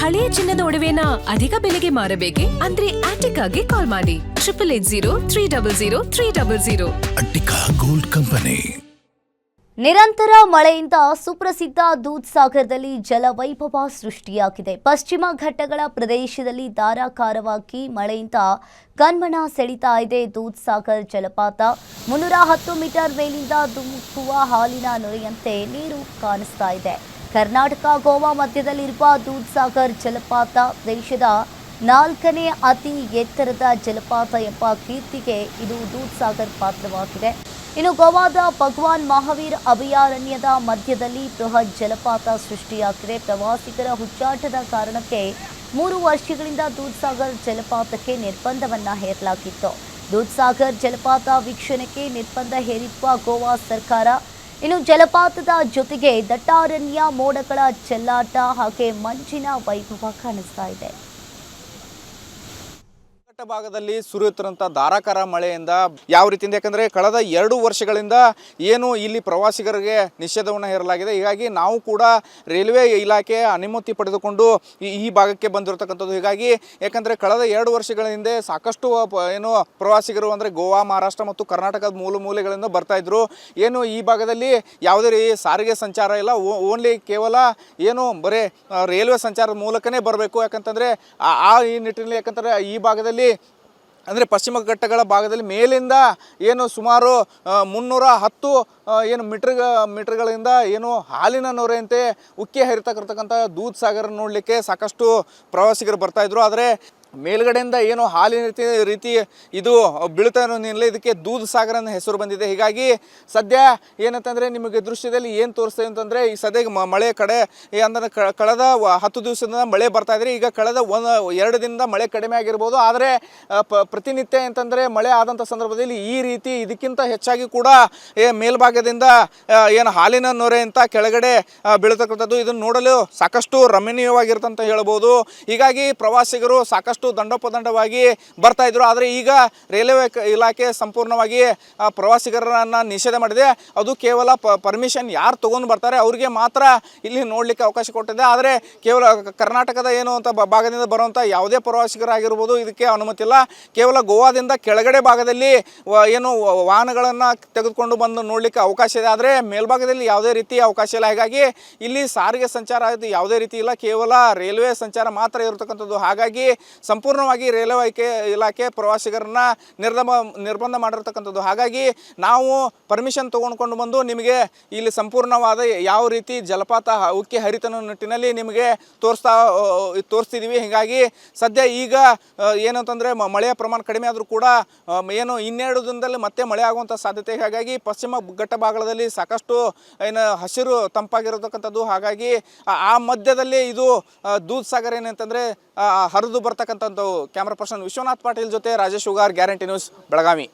ಹಳೆಯ ಚಿನ್ನದ ಒಡವೆನ ಅಧಿಕ ಬೆಲೆಗೆ ಮಾರಬೇಕೆ? ಅಂದ್ರೆ ಆಟಿಕಾಗೆ ಕಾಲ್ ಮಾಡಿ 8880 ಅಟ್ಟಿಕಾ ಗೋಲ್ಡ್ ಕಂಪನಿ. ನಿರಂತರ ಮಳೆಯಿಂದ ಸುಪ್ರಸಿದ್ಧ ದೂದ್ಸಾಗರದಲ್ಲಿ ಜಲವೈಭವ ಸೃಷ್ಟಿಯಾಗಿದೆ. ಪಶ್ಚಿಮ ಘಟ್ಟಗಳ ಪ್ರದೇಶದಲ್ಲಿ ಧಾರಾಕಾರವಾಗಿ ಮಳೆಯಿಂದ ಕಣ್ಮನ ಸೆಳೀತಾ ಇದೆ ದೂದ್ಸಾಗರ್ ಜಲಪಾತ. 310 ಮೀಟರ್ ಮೇಲಿಂದ ಧುಮುಕುವ ಹಾಲಿನ ನೊರೆಯಂತೆ ನೀರು ಕಾಣಿಸ್ತಾ ಇದೆ. ಕರ್ನಾಟಕ ಗೋವಾ ಮಧ್ಯದಲ್ಲಿರುವ ದೂದ್ಸಾಗರ್ ಜಲಪಾತ ದೇಶದ 4ನೇ ಅತಿ ಎತ್ತರದ ಜಲಪಾತ ಎಂಬ ಕೀರ್ತಿಗೆ ಇದು ದೂದ್ಸಾಗರ್ ಪಾತ್ರವಾಗಿದೆ. ಇನ್ನು ಗೋವಾದ ಭಗವಾನ್ ಮಹಾವೀರ್ ಅಭಯಾರಣ್ಯದ ಮಧ್ಯದಲ್ಲಿ ಬೃಹತ್ ಜಲಪಾತ ಸೃಷ್ಟಿಯಾಗಿದೆ. ಪ್ರವಾಸಿಗರ ಹುಚ್ಚಾಟದ ಕಾರಣಕ್ಕೆ 3 ವರ್ಷಗಳಿಂದ ದೂದ್ಸಾಗರ್ ಜಲಪಾತಕ್ಕೆ ನಿರ್ಬಂಧವನ್ನ ಹೇರಲಾಗಿತ್ತು. ದೂದ್ಸಾಗರ್ ಜಲಪಾತ ವೀಕ್ಷಣೆಗೆ ನಿರ್ಬಂಧ ಹೇರಿರುವ ಗೋವಾ ಸರ್ಕಾರ ಇನ್ನು ಜಲಪಾತದ ಜೊತೆಗೆ ದಟ್ಟಾರಣ್ಯ, ಮೋಡಗಳ ಚೆಲ್ಲಾಟ ಹಾಗೆ ಮಂಜಿನ ವೈಭವ ಕಾಣಿಸ್ತಾ ಇದೆ. ಭಾಗದಲ್ಲಿ ಸುರಿಯುತ್ತಿರುವಂಥ ಧಾರಾಕಾರ ಮಳೆಯಿಂದ ಯಾವ ರೀತಿಯಿಂದ, ಯಾಕಂದರೆ ಕಳೆದ 2 ವರ್ಷಗಳಿಂದ ಏನು ಇಲ್ಲಿ ಪ್ರವಾಸಿಗರಿಗೆ ನಿಷೇಧವನ್ನು ಹೇರಲಾಗಿದೆ. ಹೀಗಾಗಿ ನಾವು ಕೂಡ ರೈಲ್ವೆ ಇಲಾಖೆ ಅನುಮತಿ ಪಡೆದುಕೊಂಡು ಈ ಭಾಗಕ್ಕೆ ಬಂದಿರತಕ್ಕಂಥದ್ದು. ಹೀಗಾಗಿ ಯಾಕಂದರೆ ಕಳೆದ 2 ವರ್ಷಗಳ ಹಿಂದೆ ಸಾಕಷ್ಟು ಏನು ಪ್ರವಾಸಿಗರು ಅಂದರೆ ಗೋವಾ, ಮಹಾರಾಷ್ಟ್ರ ಮತ್ತು ಕರ್ನಾಟಕದ ಮೂಲೆಗಳಿಂದ ಬರ್ತಾಯಿದ್ರು. ಏನು ಈ ಭಾಗದಲ್ಲಿ ಯಾವುದೇ ಸಾರಿಗೆ ಸಂಚಾರ ಇಲ್ಲ, ಓನ್ಲಿ ಕೇವಲ ಏನು ಬರೀ ರೈಲ್ವೆ ಸಂಚಾರದ ಮೂಲಕನೇ ಬರಬೇಕು. ಯಾಕಂತಂದರೆ ಈ ನಿಟ್ಟಿನಲ್ಲಿ ಯಾಕಂದರೆ ಈ ಭಾಗದಲ್ಲಿ ಅಂದರೆ ಪಶ್ಚಿಮ ಘಟ್ಟಗಳ ಭಾಗದಲ್ಲಿ ಮೇಲಿಂದ ಏನು ಸುಮಾರು 310 ಏನು ಮೀಟರ್ಗಳಿಂದ ಏನು ಹಾಲಿನ ನೊರೆಯಂತೆ ಉಕ್ಕಿ ಹರಿತಕ್ಕಂಥ ದೂದ್ಸಾಗರ ನೋಡಲಿಕ್ಕೆ ಸಾಕಷ್ಟು ಪ್ರವಾಸಿಗರು ಬರ್ತಾಯಿದ್ರು. ಆದರೆ ಮೇಲ್ಗಡೆಯಿಂದ ಏನು ಹಾಲಿನ ರೀತಿ ಇದು ಬೀಳ್ತಾ ಇರೋದ್ರಿಂದ ಇದಕ್ಕೆ ದೂದ್ಸಾಗರ ಅನ್ನೋ ಹೆಸರು ಬಂದಿದೆ. ಹೀಗಾಗಿ ಸದ್ಯ ಏನಂತಂದರೆ ನಿಮಗೆ ದೃಶ್ಯದಲ್ಲಿ ಏನು ತೋರಿಸ್ತೇವೆ ಅಂತಂದರೆ ಈ ಸದ್ಯಕ್ಕೆ ಮಳೆ ಕಡೆ ಅಂದರೆ ಕಳೆದ 10 ದಿವಸದಿಂದ ಮಳೆ ಬರ್ತಾಯಿದ್ರೆ, ಈಗ ಕಳೆದ 1-2 ದಿನದಿಂದ ಮಳೆ ಕಡಿಮೆ ಆಗಿರ್ಬೋದು. ಆದರೆ ಪ್ರತಿನಿತ್ಯ ಅಂತಂದರೆ ಮಳೆ ಆದಂಥ ಸಂದರ್ಭದಲ್ಲಿ ಈ ರೀತಿ ಇದಕ್ಕಿಂತ ಹೆಚ್ಚಾಗಿ ಕೂಡ ಮೇಲ್ಭಾಗದಿಂದ ಏನು ಹಾಲಿನ ನೊರೆ ಅಂತ ಕೆಳಗಡೆ ಬೀಳ್ತಕ್ಕಂಥದ್ದು ಇದನ್ನು ನೋಡಲು ಸಾಕಷ್ಟು ರಮಣೀಯವಾಗಿರ್ತಂತ ಹೇಳ್ಬೋದು. ಹೀಗಾಗಿ ಪ್ರವಾಸಿಗರು ಸಾಕಷ್ಟು ದಂಡೋಪದಂಡವಾಗಿ ಬರ್ತಾಯಿದ್ರು. ಆದರೆ ಈಗ ರೈಲ್ವೆ ಇಲಾಖೆ ಸಂಪೂರ್ಣವಾಗಿ ಪ್ರವಾಸಿಗರನ್ನು ನಿಷೇಧ ಮಾಡಿದೆ. ಅದು ಕೇವಲ ಪರ್ಮಿಷನ್ ಯಾರು ತೊಗೊಂಡು ಬರ್ತಾರೆ ಅವರಿಗೆ ಮಾತ್ರ ಇಲ್ಲಿ ನೋಡಲಿಕ್ಕೆ ಅವಕಾಶ ಕೊಟ್ಟಿದೆ. ಆದರೆ ಕೇವಲ ಕರ್ನಾಟಕದ ಏನು ಅಂತ ಭಾಗದಿಂದ ಬರುವಂಥ ಯಾವುದೇ ಪ್ರವಾಸಿಗರಾಗಿರ್ಬೋದು ಇದಕ್ಕೆ ಅನುಮತಿ ಇಲ್ಲ. ಕೇವಲ ಗೋವಾದಿಂದ ಕೆಳಗಡೆ ಭಾಗದಲ್ಲಿ ಏನು ವಾಹನಗಳನ್ನು ತೆಗೆದುಕೊಂಡು ಬಂದು ನೋಡಲಿಕ್ಕೆ ಅವಕಾಶ ಇದೆ. ಆದರೆ ಮೇಲ್ಭಾಗದಲ್ಲಿ ಯಾವುದೇ ರೀತಿ ಅವಕಾಶ ಇಲ್ಲ. ಹೀಗಾಗಿ ಇಲ್ಲಿ ಸಾರಿಗೆ ಸಂಚಾರ ಯಾವುದೇ ರೀತಿ ಇಲ್ಲ, ಕೇವಲ ರೈಲ್ವೆ ಸಂಚಾರ ಮಾತ್ರ ಇರತಕ್ಕಂಥದ್ದು. ಹಾಗಾಗಿ ಸಂಪೂರ್ಣವಾಗಿ ರೈಲ್ವೆ ಇಲಾಖೆ ಪ್ರವಾಸಿಗರನ್ನ ನಿರ್ಬಂಧ ಮಾಡಿರ್ತಕ್ಕಂಥದ್ದು. ಹಾಗಾಗಿ ನಾವು ಪರ್ಮಿಷನ್ ತೊಗೊಂಡ್ಕೊಂಡು ಬಂದು ನಿಮಗೆ ಇಲ್ಲಿ ಸಂಪೂರ್ಣವಾದ ಯಾವ ರೀತಿ ಜಲಪಾತ ಉಕ್ಕಿ ಹರಿತನ ನಿಟ್ಟಿನಲ್ಲಿ ನಿಮಗೆ ತೋರಿಸ್ತಿದ್ದೀವಿ. ಹೀಗಾಗಿ ಸದ್ಯ ಈಗ ಏನಂತಂದರೆ ಮಳೆಯ ಪ್ರಮಾಣ ಕಡಿಮೆ ಆದರೂ ಕೂಡ ಏನು 2 ದಿನದಲ್ಲಿ ಮತ್ತೆ ಮಳೆ ಆಗುವಂಥ ಸಾಧ್ಯತೆ. ಹಾಗಾಗಿ ಪಶ್ಚಿಮ ಘಟ್ಟ ಭಾಗದಲ್ಲಿ ಸಾಕಷ್ಟು ಏನು ಹಸಿರು ತಂಪಾಗಿರತಕ್ಕಂಥದ್ದು. ಹಾಗಾಗಿ ಆ ಮಧ್ಯದಲ್ಲಿ ಇದು ದೂದ್ಸಾಗರ ಏನಂತಂದರೆ ಹರಿದು ಬರ್ತಕ್ಕಂಥದ್ದು. ಕ್ಯಾಮ್ರಾ ಪರ್ಸನ್ ವಿಶ್ವನಾಥ್ ಪಾಟೀಲ್ ಜೊತೆ ರಾಜೇಶ್ ಉಗಾರ್, ಗ್ಯಾರಂಟಿ ನ್ಯೂಸ್, ಬೆಳಗಾವಿ.